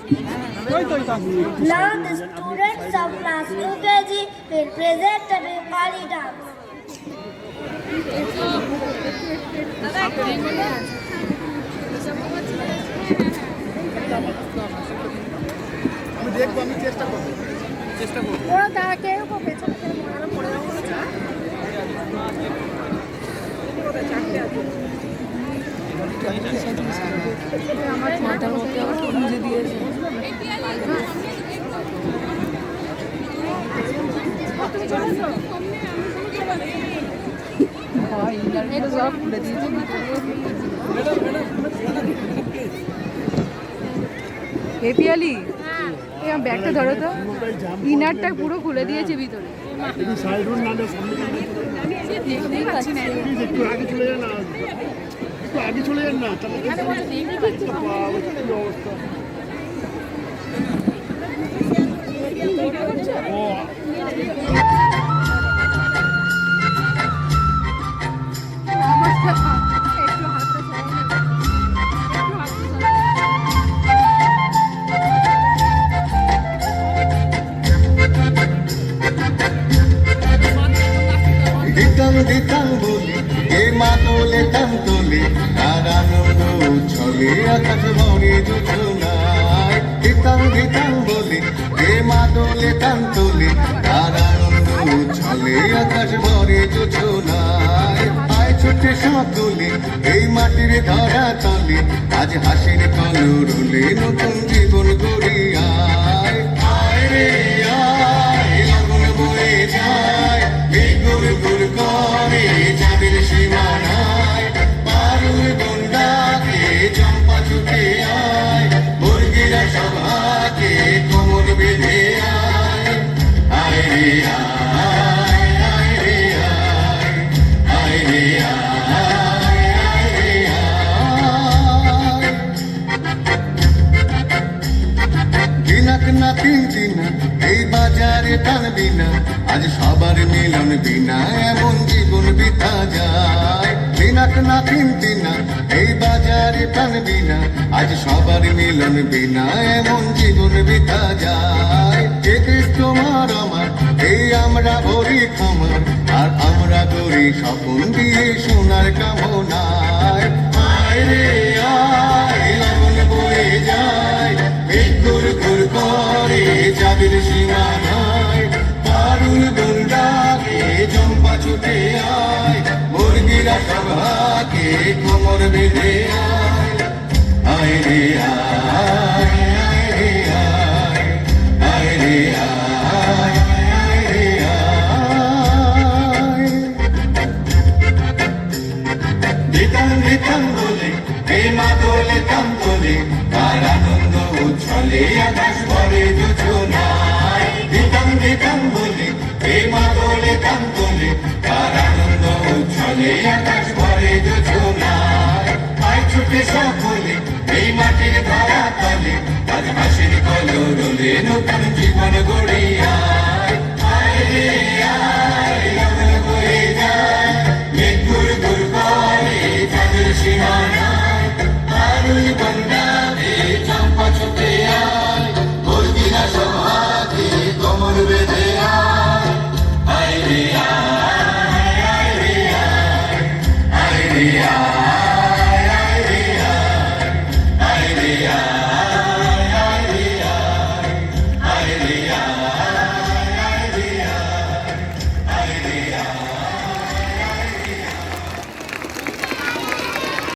Now the students of class UKG will present the Bengali dance. আমি দেখবো, আমি চেষ্টা করবো। ওরা তাকে পেছনে পড়ে যাবো। আমার মাথার মধ্যে আবার খুঁজে দিয়েছে। ইন্টারনেটে সব খুলে দিয়েছে। হেপিয়ালি ব্যাগটা ধরো তো, ইনারটা পুরো খুলে দিয়েছে ভিতরে। একটু আগে চলে যান না, একটু আগে চলে যান না, তাহলে অবস্থা। দিতাম বলি এ মাদলে টান তোলে আর আনন্দ উচ্ছলে আকাশ ভরে যোজনায়। দিতাম বলি এ মাদলে টান তোলে আর আনন্দ উচ্ছলে আকাশ ভরে যোজনায়। আয় ছুটে সকলে এই মাটির ধরা তলে, আজ হাসির কলরলে নতুন জীবন গড়ি আয়। আয় রে আয়, লগন বয়ে যায়, গুর গুর করে যাদের সীমানায়। পারুল গন্ডাকে চম্পা ছুটে আয়, মুরগিরা সভাকে কোমর বেঁধে আয়। আয় রে আয়, আয় রে আয়, আয় রে আয়, আয় রে আয়। দিনাক না তিন দিনা এই বাজারে টানবি না, আজ সবার মিলন বিনা এমন জীবন বিতা যায়। দিনাক না তিন দিনা এই বাজারে টানবি না, আজ সবার মিলন বিনা এমন জীবন বিতা যায়। এ দেশ তোমার আমার, এই আমরা ভরি খামার, আর আমরা গড়ি স্বপ্ন দিয়ে সোনার কামনায়। আয় রে আয়, লগন বয়ে যায়, ঘুর ঘুর করে যাদের সীমানায়। পারুল গন্ডাকে চম্পা ছুটে আয়, মুরগিরা সভাকে কোমর বেঁধে আয়। আয় রে আয়, আয় রে আয়, আয় রে আয়, আয় রে আয়। দিতাম বলে এই মাদলে টান তোলে আর আনন্দ উচ্ছলে আকাশ ভরে যোজনায়। দিতাম বলে এই মাদলে টান তোলে আর আনন্দ উচ্ছলে আকাশ ভরে যোজনায়। আয় ছুটে সকলে এই মাটির ধরা তলে, আজ হাসির কলরলে নতুন জীবন গড়িয়া।